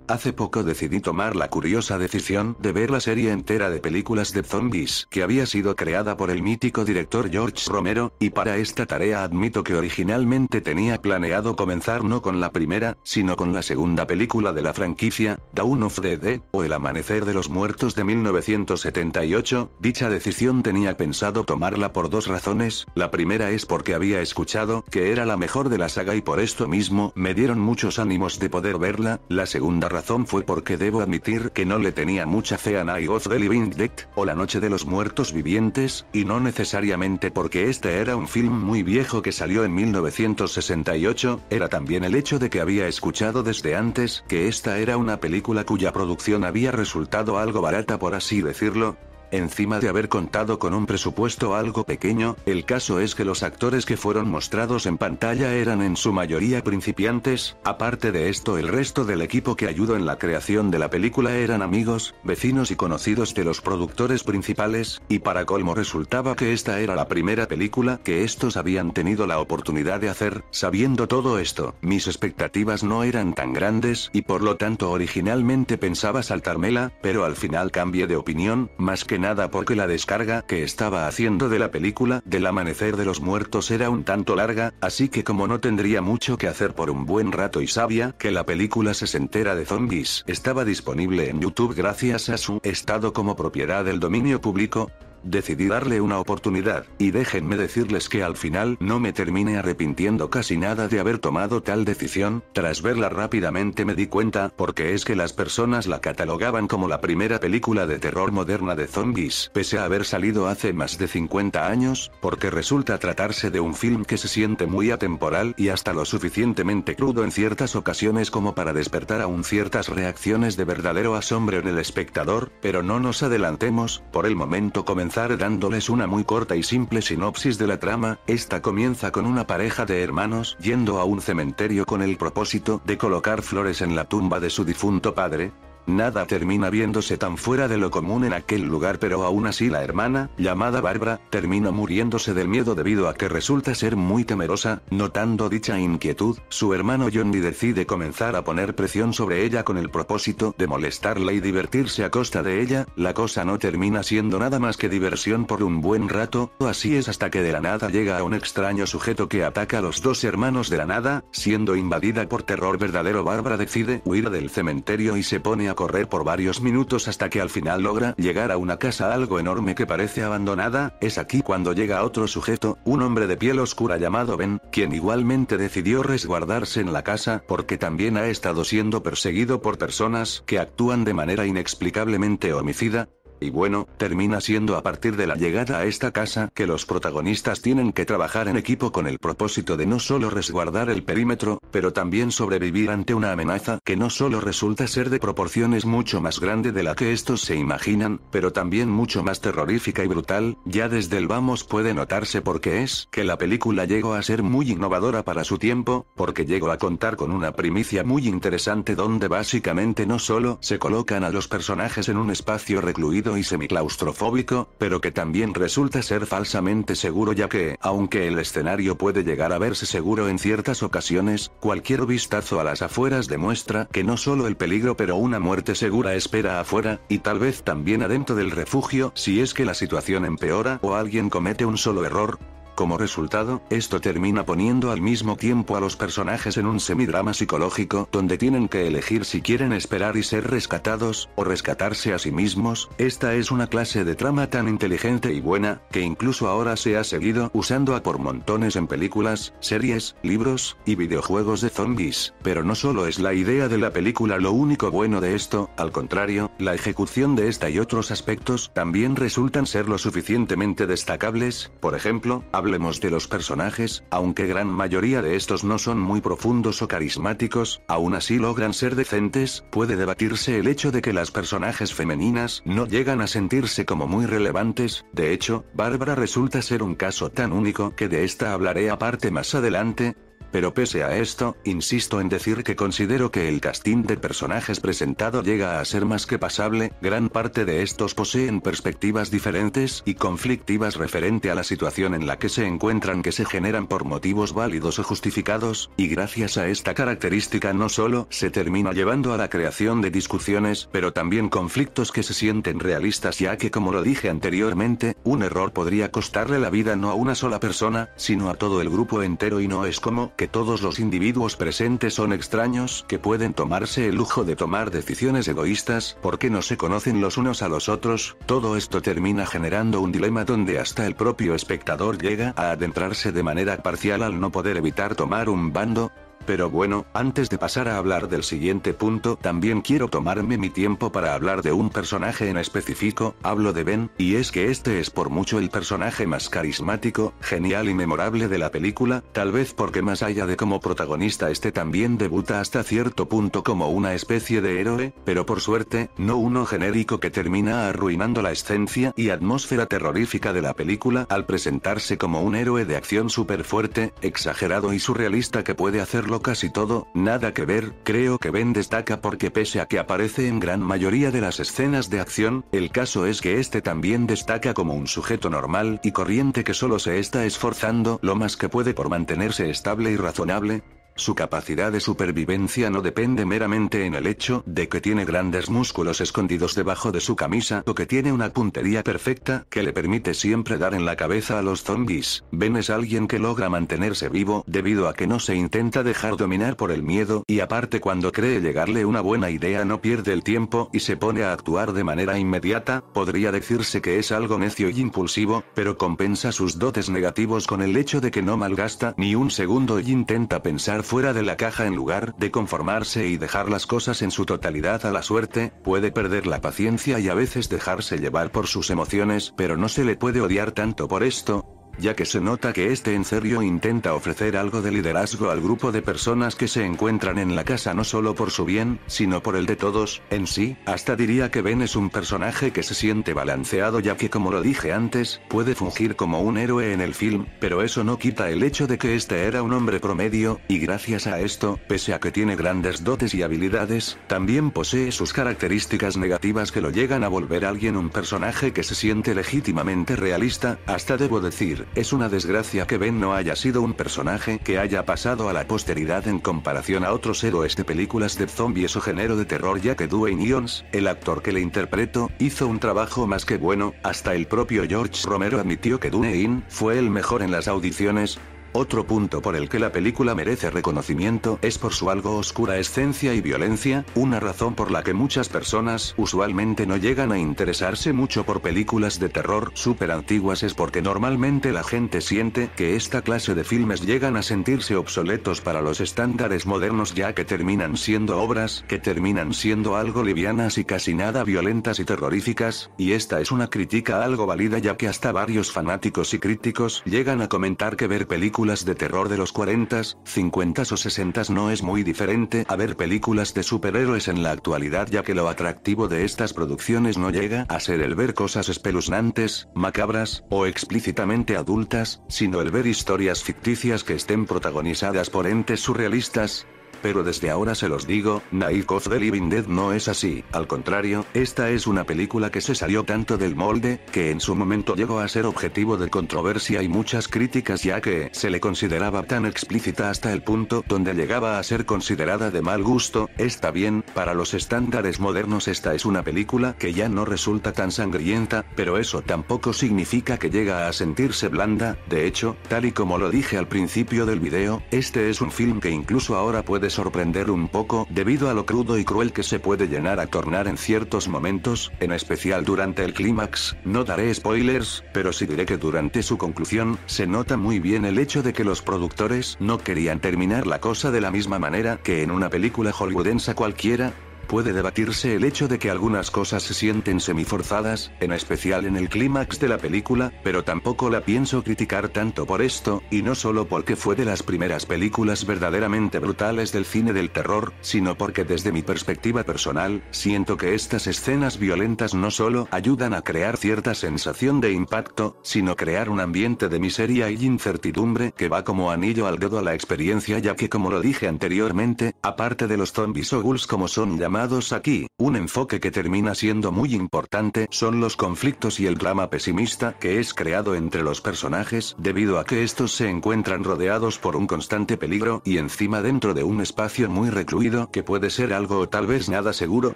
Hace poco decidí tomar la curiosa decisión de ver la serie entera de películas de zombies que había sido creada por el mítico director George Romero, y para esta tarea admito que originalmente tenía planeado comenzar no con la primera, sino con la segunda película de la franquicia, Dawn of the Dead, o El Amanecer de los Muertos de 1978. Dicha decisión tenía pensado tomarla por dos razones. La primera es porque había escuchado que era la mejor de la saga y por esto mismo me dieron muchos ánimos de poder verla. La segunda razón fue porque debo admitir que no le tenía mucha fe a Night of the Living Dead, o La Noche de los Muertos Vivientes, y no necesariamente porque este era un film muy viejo que salió en 1968, era también el hecho de que había escuchado desde antes que esta era una película cuya producción había resultado algo barata, por así decirlo. Encima de haber contado con un presupuesto algo pequeño, el caso es que los actores que fueron mostrados en pantalla eran en su mayoría principiantes. Aparte de esto, el resto del equipo que ayudó en la creación de la película eran amigos, vecinos y conocidos de los productores principales, y para colmo resultaba que esta era la primera película que estos habían tenido la oportunidad de hacer. Sabiendo todo esto, mis expectativas no eran tan grandes y por lo tanto originalmente pensaba saltármela, pero al final cambié de opinión, más que nada porque la descarga que estaba haciendo de la película del Amanecer de los Muertos era un tanto larga, así que como no tendría mucho que hacer por un buen rato y sabía que la película sesentera de zombies estaba disponible en YouTube gracias a su estado como propiedad del dominio público, decidí darle una oportunidad, y déjenme decirles que al final no me terminé arrepintiendo casi nada de haber tomado tal decisión. Tras verla rápidamente me di cuenta porque es que las personas la catalogaban como la primera película de terror moderna de zombies, pese a haber salido hace más de 50 años, porque resulta tratarse de un film que se siente muy atemporal y hasta lo suficientemente crudo en ciertas ocasiones como para despertar aún ciertas reacciones de verdadero asombro en el espectador, pero no nos adelantemos, por el momento comenzamos dándoles una muy corta y simple sinopsis de la trama. Esta comienza con una pareja de hermanos yendo a un cementerio con el propósito de colocar flores en la tumba de su difunto padre. Nada termina viéndose tan fuera de lo común en aquel lugar, pero aún así la hermana, llamada Barbara, termina muriéndose del miedo debido a que resulta ser muy temerosa. Notando dicha inquietud, su hermano Johnny decide comenzar a poner presión sobre ella con el propósito de molestarla y divertirse a costa de ella. La cosa no termina siendo nada más que diversión por un buen rato, así es hasta que de la nada llega a un extraño sujeto que ataca a los dos hermanos de la nada. Siendo invadida por terror verdadero, Barbara decide huir del cementerio y se pone a correr por varios minutos hasta que al final logra llegar a una casa algo enorme que parece abandonada. Es aquí cuando llega otro sujeto, un hombre de piel oscura llamado Ben, quien igualmente decidió resguardarse en la casa porque también ha estado siendo perseguido por personas que actúan de manera inexplicablemente homicida. Y bueno, termina siendo a partir de la llegada a esta casa que los protagonistas tienen que trabajar en equipo con el propósito de no solo resguardar el perímetro, pero también sobrevivir ante una amenaza que no solo resulta ser de proporciones mucho más grande de la que estos se imaginan, pero también mucho más terrorífica y brutal. Ya desde el vamos puede notarse por qué es que la película llegó a ser muy innovadora para su tiempo, porque llegó a contar con una primicia muy interesante donde básicamente no solo se colocan a los personajes en un espacio recluido y semiclaustrofóbico, pero que también resulta ser falsamente seguro, ya que, aunque el escenario puede llegar a verse seguro en ciertas ocasiones, cualquier vistazo a las afueras demuestra que no solo el peligro pero una muerte segura espera afuera, y tal vez también adentro del refugio si es que la situación empeora o alguien comete un solo error. Como resultado, esto termina poniendo al mismo tiempo a los personajes en un semidrama psicológico donde tienen que elegir si quieren esperar y ser rescatados, o rescatarse a sí mismos. Esta es una clase de trama tan inteligente y buena, que incluso ahora se ha seguido usando a por montones en películas, series, libros, y videojuegos de zombies. Pero no solo es la idea de la película lo único bueno de esto, al contrario, la ejecución de esta y otros aspectos también resultan ser lo suficientemente destacables. Por ejemplo, hablemos de los personajes, aunque gran mayoría de estos no son muy profundos o carismáticos, aún así logran ser decentes. Puede debatirse el hecho de que las personajes femeninas no llegan a sentirse como muy relevantes. De hecho, Bárbara resulta ser un caso tan único que de esta hablaré aparte más adelante. Pero pese a esto, insisto en decir que considero que el casting de personajes presentado llega a ser más que pasable, gran parte de estos poseen perspectivas diferentes y conflictivas referente a la situación en la que se encuentran, que se generan por motivos válidos o justificados, y gracias a esta característica no solo se termina llevando a la creación de discusiones, pero también conflictos que se sienten realistas, ya que, como lo dije anteriormente, un error podría costarle la vida no a una sola persona, sino a todo el grupo entero, y no es como que todos los individuos presentes son extraños, que pueden tomarse el lujo de tomar decisiones egoístas, porque no se conocen los unos a los otros. Todo esto termina generando un dilema donde hasta el propio espectador llega a adentrarse de manera parcial al no poder evitar tomar un bando. Pero bueno, antes de pasar a hablar del siguiente punto, también quiero tomarme mi tiempo para hablar de un personaje en específico. Hablo de Ben, y es que este es por mucho el personaje más carismático, genial y memorable de la película, tal vez porque más allá de como protagonista este también debuta hasta cierto punto como una especie de héroe, pero por suerte, no uno genérico que termina arruinando la esencia y atmósfera terrorífica de la película al presentarse como un héroe de acción súper fuerte, exagerado y surrealista que puede hacerlo casi todo. Nada que ver. Creo que Ben destaca porque pese a que aparece en gran mayoría de las escenas de acción, el caso es que este también destaca como un sujeto normal y corriente que solo se está esforzando lo más que puede por mantenerse estable y razonable. Su capacidad de supervivencia no depende meramente en el hecho de que tiene grandes músculos escondidos debajo de su camisa o que tiene una puntería perfecta que le permite siempre dar en la cabeza a los zombies. Ben es alguien que logra mantenerse vivo debido a que no se intenta dejar dominar por el miedo, y aparte cuando cree llegarle una buena idea no pierde el tiempo y se pone a actuar de manera inmediata. Podría decirse que es algo necio y impulsivo, pero compensa sus dotes negativos con el hecho de que no malgasta ni un segundo y intenta pensar fuera de la caja en lugar de conformarse y dejar las cosas en su totalidad a la suerte. Puede perder la paciencia y a veces dejarse llevar por sus emociones, pero no se le puede odiar tanto por esto, ya que se nota que este en serio intenta ofrecer algo de liderazgo al grupo de personas que se encuentran en la casa, no solo por su bien, sino por el de todos. En sí, hasta diría que Ben es un personaje que se siente balanceado, ya que, como lo dije antes, puede fungir como un héroe en el film, pero eso no quita el hecho de que este era un hombre promedio, y gracias a esto, pese a que tiene grandes dotes y habilidades, también posee sus características negativas que lo llegan a volver a alguien un personaje que se siente legítimamente realista. Hasta debo decir, es una desgracia que Ben no haya sido un personaje que haya pasado a la posteridad en comparación a otros héroes de películas de zombies o género de terror, ya que Dwayne Johnson, el actor que le interpretó, hizo un trabajo más que bueno. Hasta el propio George Romero admitió que Dwayne fue el mejor en las audiciones. Otro punto por el que la película merece reconocimiento es por su algo oscura esencia y violencia, una razón por la que muchas personas usualmente no llegan a interesarse mucho por películas de terror súper antiguas es porque normalmente la gente siente que esta clase de filmes llegan a sentirse obsoletos para los estándares modernos, ya que terminan siendo obras que terminan siendo algo livianas y casi nada violentas y terroríficas, y esta es una crítica algo válida, ya que hasta varios fanáticos y críticos llegan a comentar que ver películas de terror de los 40s, 50s o 60s no es muy diferente a ver películas de superhéroes en la actualidad, ya que lo atractivo de estas producciones no llega a ser el ver cosas espeluznantes, macabras o explícitamente adultas, sino el ver historias ficticias que estén protagonizadas por entes surrealistas. Pero desde ahora se los digo, Night of the Living Dead no es así. Al contrario, esta es una película que se salió tanto del molde, que en su momento llegó a ser objetivo de controversia y muchas críticas, ya que se le consideraba tan explícita hasta el punto donde llegaba a ser considerada de mal gusto. Está bien, para los estándares modernos esta es una película que ya no resulta tan sangrienta, pero eso tampoco significa que llega a sentirse blanda. De hecho, tal y como lo dije al principio del video, este es un film que incluso ahora puede sorprender un poco debido a lo crudo y cruel que se puede llegar a tornar en ciertos momentos, en especial durante el clímax. No daré spoilers, pero sí diré que durante su conclusión, se nota muy bien el hecho de que los productores no querían terminar la cosa de la misma manera que en una película hollywoodense cualquiera. Puede debatirse el hecho de que algunas cosas se sienten semiforzadas, en especial en el clímax de la película, pero tampoco la pienso criticar tanto por esto, y no solo porque fue de las primeras películas verdaderamente brutales del cine del terror, sino porque desde mi perspectiva personal, siento que estas escenas violentas no solo ayudan a crear cierta sensación de impacto, sino crear un ambiente de miseria y incertidumbre que va como anillo al dedo a la experiencia, ya que como lo dije anteriormente, aparte de los zombies o ghouls como son llamados aquí, un enfoque que termina siendo muy importante son los conflictos y el drama pesimista que es creado entre los personajes, debido a que estos se encuentran rodeados por un constante peligro y encima dentro de un espacio muy recluido que puede ser algo o tal vez nada seguro.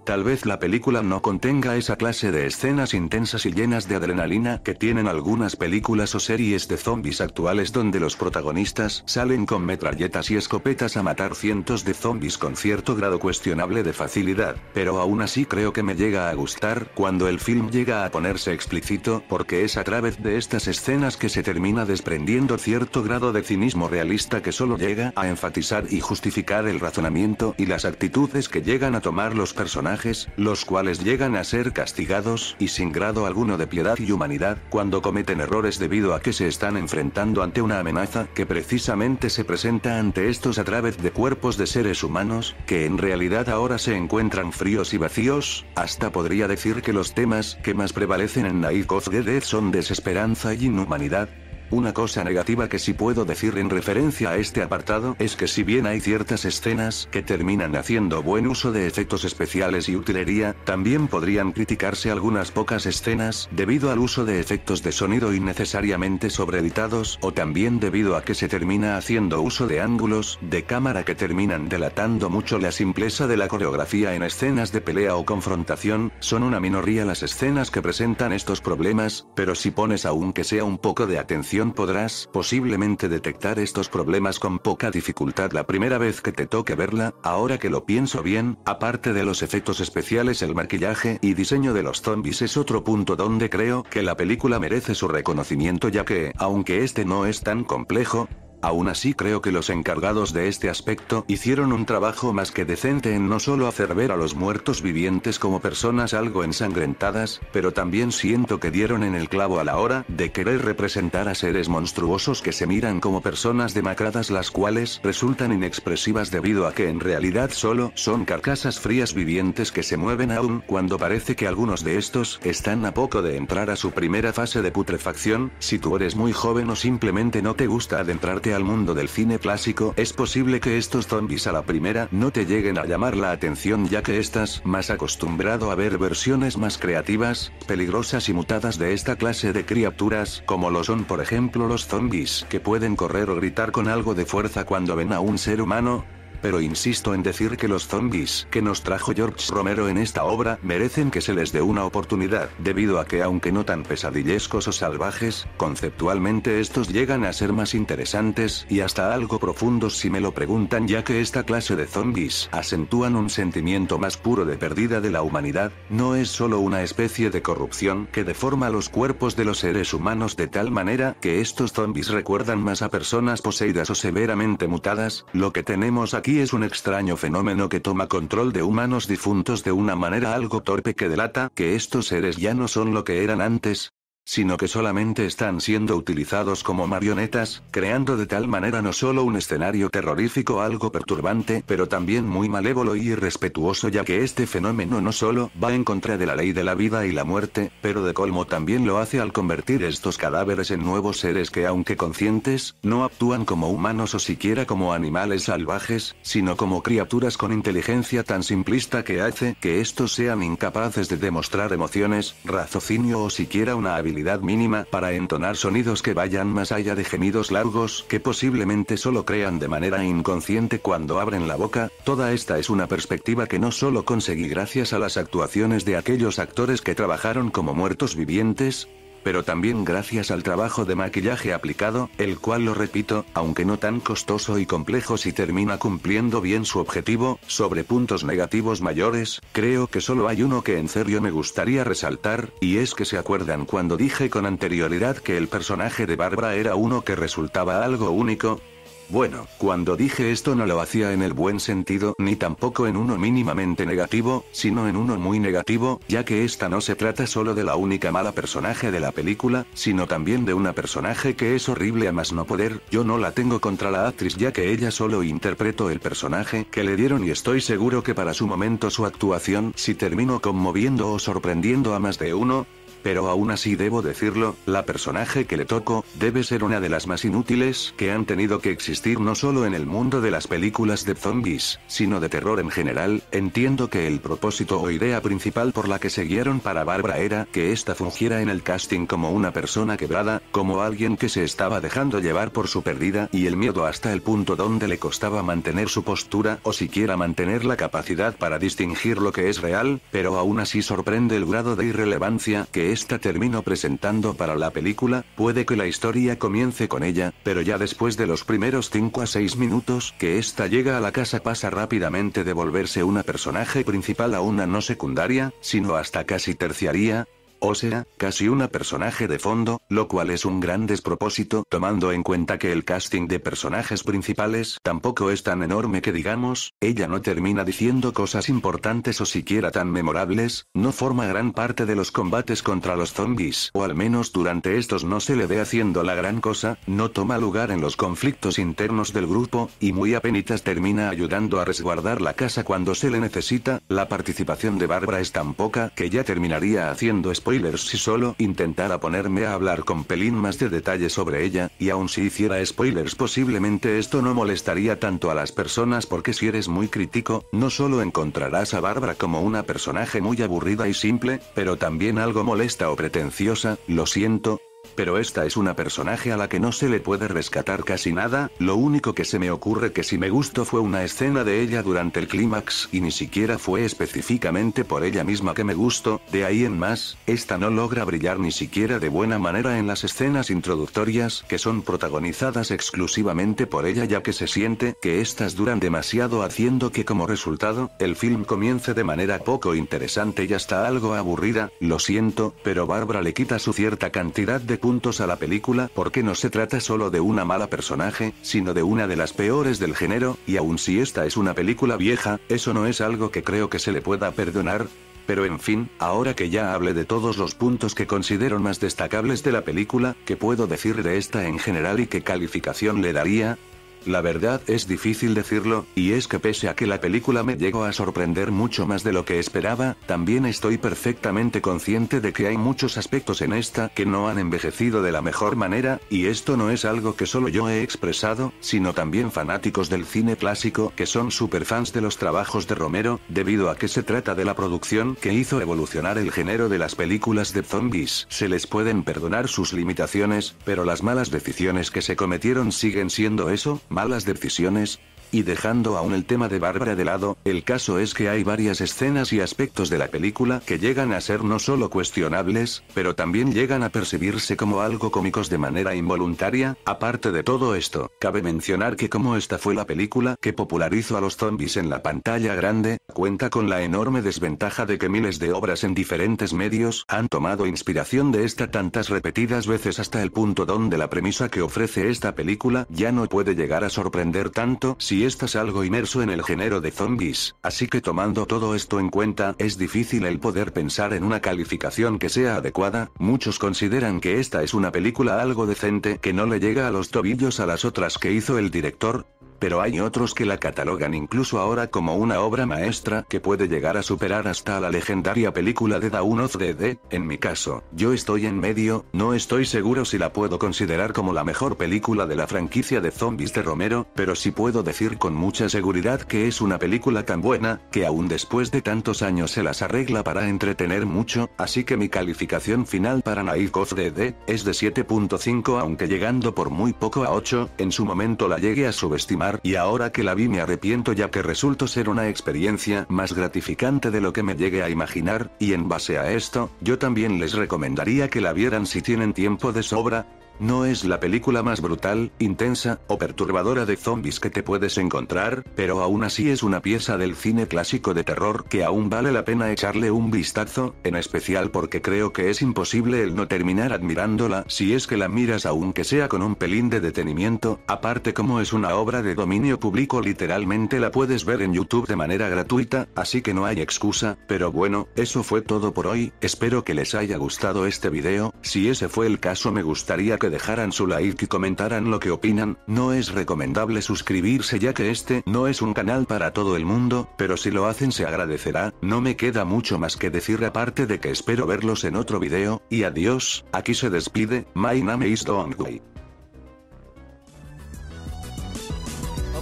Tal vez la película no contenga esa clase de escenas intensas y llenas de adrenalina que tienen algunas películas o series de zombies actuales donde los protagonistas salen con metralletas y escopetas a matar cientos de zombies con cierto grado cuestionable de facilidad, pero aún así creo que me llega a gustar cuando el film llega a ponerse explícito porque es a través de estas escenas que se termina desprendiendo cierto grado de cinismo realista que solo llega a enfatizar y justificar el razonamiento y las actitudes que llegan a tomar los personajes, los cuales llegan a ser castigados y sin grado alguno de piedad y humanidad, cuando cometen errores debido a que se están enfrentando ante una amenaza que precisamente se presenta ante estos a través de cuerpos de seres humanos, que en realidad ahora se encuentran fríos y vacíos. Hasta podría decir que los temas que más prevalecen en Night of the Dead son desesperanza y inhumanidad. Una cosa negativa que sí puedo decir en referencia a este apartado es que si bien hay ciertas escenas que terminan haciendo buen uso de efectos especiales y utilería, también podrían criticarse algunas pocas escenas debido al uso de efectos de sonido innecesariamente sobreeditados o también debido a que se termina haciendo uso de ángulos de cámara que terminan delatando mucho la simpleza de la coreografía en escenas de pelea o confrontación. Son una minoría las escenas que presentan estos problemas, pero si pones aunque sea un poco de atención podrás posiblemente detectar estos problemas con poca dificultad la primera vez que te toque verla. Ahora que lo pienso bien, aparte de los efectos especiales, el maquillaje y diseño de los zombies es otro punto donde creo que la película merece su reconocimiento, ya que, aunque este no es tan complejo, aún así creo que los encargados de este aspecto hicieron un trabajo más que decente en no solo hacer ver a los muertos vivientes como personas algo ensangrentadas, pero también siento que dieron en el clavo a la hora de querer representar a seres monstruosos que se miran como personas demacradas, las cuales resultan inexpresivas debido a que en realidad solo son carcasas frías vivientes que se mueven aún cuando parece que algunos de estos están a poco de entrar a su primera fase de putrefacción. Si tú eres muy joven o simplemente no te gusta adentrarte al mundo del cine clásico, es posible que estos zombies a la primera no te lleguen a llamar la atención, ya que estás más acostumbrado a ver versiones más creativas, peligrosas y mutadas de esta clase de criaturas, como lo son por ejemplo los zombies, que pueden correr o gritar con algo de fuerza cuando ven a un ser humano. Pero insisto en decir que los zombies que nos trajo George Romero en esta obra merecen que se les dé una oportunidad, debido a que aunque no tan pesadillescos o salvajes, conceptualmente estos llegan a ser más interesantes y hasta algo profundos si me lo preguntan, ya que esta clase de zombies acentúan un sentimiento más puro de pérdida de la humanidad. No es solo una especie de corrupción que deforma los cuerpos de los seres humanos de tal manera que estos zombies recuerdan más a personas poseídas o severamente mutadas. Lo que tenemos aquí es un extraño fenómeno que toma control de humanos difuntos de una manera algo torpe que delata que estos seres ya no son lo que eran antes, sino que solamente están siendo utilizados como marionetas, creando de tal manera no solo un escenario terrorífico algo perturbante, pero también muy malévolo y irrespetuoso, ya que este fenómeno no solo va en contra de la ley de la vida y la muerte, pero de colmo también lo hace al convertir estos cadáveres en nuevos seres que, aunque conscientes, no actúan como humanos o siquiera como animales salvajes, sino como criaturas con inteligencia tan simplista que hace que estos sean incapaces de demostrar emociones, raciocinio o siquiera una habilidad mínima para entonar sonidos que vayan más allá de gemidos largos que posiblemente solo crean de manera inconsciente cuando abren la boca. Toda esta es una perspectiva que no solo conseguí gracias a las actuaciones de aquellos actores que trabajaron como muertos vivientes, pero también gracias al trabajo de maquillaje aplicado, el cual, lo repito, aunque no tan costoso y complejo, sí termina cumpliendo bien su objetivo. Sobre puntos negativos mayores, creo que solo hay uno que en serio me gustaría resaltar, y es que se acuerdan cuando dije con anterioridad que el personaje de Barbara era uno que resultaba algo único. Bueno, cuando dije esto no lo hacía en el buen sentido ni tampoco en uno mínimamente negativo, sino en uno muy negativo, ya que esta no se trata solo de la única mala personaje de la película, sino también de una personaje que es horrible a más no poder. Yo no la tengo contra la actriz ya que ella solo interpretó el personaje que le dieron y estoy seguro que para su momento su actuación sí terminó conmoviendo o sorprendiendo a más de uno. Pero aún así debo decirlo, la personaje que le tocó, debe ser una de las más inútiles que han tenido que existir no solo en el mundo de las películas de zombies, sino de terror en general. Entiendo que el propósito o idea principal por la que se guiaron para Barbara era que ésta fungiera en el casting como una persona quebrada, como alguien que se estaba dejando llevar por su pérdida y el miedo hasta el punto donde le costaba mantener su postura o siquiera mantener la capacidad para distinguir lo que es real, pero aún así sorprende el grado de irrelevancia que esta terminó presentando para la película. Puede que la historia comience con ella, pero ya después de los primeros 5 a 6 minutos que esta llega a la casa pasa rápidamente de volverse una personaje principal a una no secundaria, sino hasta casi terciaria. O sea, casi una personaje de fondo, lo cual es un gran despropósito tomando en cuenta que el casting de personajes principales tampoco es tan enorme que digamos, ella no termina diciendo cosas importantes o siquiera tan memorables, no forma gran parte de los combates contra los zombies, o al menos durante estos no se le ve haciendo la gran cosa, no toma lugar en los conflictos internos del grupo, y muy apenitas termina ayudando a resguardar la casa cuando se le necesita. La participación de Barbara es tan poca que ya terminaría haciendo spoilers si solo intentara ponerme a hablar con pelín más de detalle sobre ella, y aun si hiciera spoilers posiblemente esto no molestaría tanto a las personas porque si eres muy crítico, no solo encontrarás a Barbara como una personaje muy aburrida y simple, pero también algo molesta o pretenciosa. Lo siento, pero esta es una personaje a la que no se le puede rescatar casi nada. Lo único que se me ocurre que sí me gustó fue una escena de ella durante el clímax y ni siquiera fue específicamente por ella misma que me gustó. De ahí en más, esta no logra brillar ni siquiera de buena manera en las escenas introductorias que son protagonizadas exclusivamente por ella, ya que se siente que estas duran demasiado, haciendo que como resultado, el film comience de manera poco interesante y hasta algo aburrida. Lo siento, pero Barbara le quita su cierta cantidad de puntos a la película porque no se trata solo de una mala personaje, sino de una de las peores del género, y aun si esta es una película vieja, eso no es algo que creo que se le pueda perdonar. Pero en fin, ahora que ya hablé de todos los puntos que considero más destacables de la película, ¿qué puedo decir de esta en general y qué calificación le daría? La verdad es difícil decirlo, y es que pese a que la película me llegó a sorprender mucho más de lo que esperaba, también estoy perfectamente consciente de que hay muchos aspectos en esta que no han envejecido de la mejor manera, y esto no es algo que solo yo he expresado, sino también fanáticos del cine clásico que son superfans de los trabajos de Romero, debido a que se trata de la producción que hizo evolucionar el género de las películas de zombies. Se les pueden perdonar sus limitaciones, pero las malas decisiones que se cometieron siguen siendo eso, malas decisiones. Y dejando aún el tema de Bárbara de lado, el caso es que hay varias escenas y aspectos de la película que llegan a ser no solo cuestionables, pero también llegan a percibirse como algo cómicos de manera involuntaria. Aparte de todo esto, cabe mencionar que como esta fue la película que popularizó a los zombies en la pantalla grande, cuenta con la enorme desventaja de que miles de obras en diferentes medios han tomado inspiración de esta tantas repetidas veces hasta el punto donde la premisa que ofrece esta película ya no puede llegar a sorprender tanto si estás algo inmerso en el género de zombies. Así que tomando todo esto en cuenta, es difícil el poder pensar en una calificación que sea adecuada. Muchos consideran que esta es una película algo decente que no le llega a los tobillos a las otras que hizo el director, pero hay otros que la catalogan incluso ahora como una obra maestra que puede llegar a superar hasta a la legendaria película de Dawn of the Dead. En mi caso, yo estoy en medio, no estoy seguro si la puedo considerar como la mejor película de la franquicia de zombies de Romero, pero sí puedo decir con mucha seguridad que es una película tan buena, que aún después de tantos años se las arregla para entretener mucho, así que mi calificación final para Night of the Dead es de 7.5, aunque llegando por muy poco a 8, en su momento la llegué a subestimar, y ahora que la vi me arrepiento ya que resultó ser una experiencia más gratificante de lo que me llegué a imaginar, y en base a esto, yo también les recomendaría que la vieran si tienen tiempo de sobra. no es la película más brutal, intensa, o perturbadora de zombies que te puedes encontrar, pero aún así es una pieza del cine clásico de terror que aún vale la pena echarle un vistazo, en especial porque creo que es imposible el no terminar admirándola si es que la miras aunque sea con un pelín de detenimiento, aparte como es una obra de dominio público literalmente la puedes ver en YouTube de manera gratuita, así que no hay excusa, pero bueno, eso fue todo por hoy, espero que les haya gustado este video, si ese fue el caso me gustaría que dejaran su like y comentaran lo que opinan, no es recomendable suscribirse ya que este no es un canal para todo el mundo, pero si lo hacen se agradecerá, no me queda mucho más que decir aparte de que espero verlos en otro video, y adiós, aquí se despide, my name is Dongwei.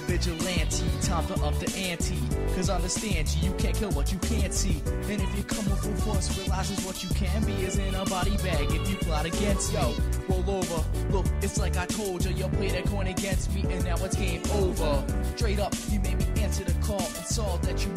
Vigilante, time to up the ante. Cause understand you can't kill what you can't see. And if you come with full force, realizes what you can be is in a body bag if you plot against yo. Roll over, look, it's like I told you, you played that coin against me and now it's game over. Straight up, you made me answer the call and saw that you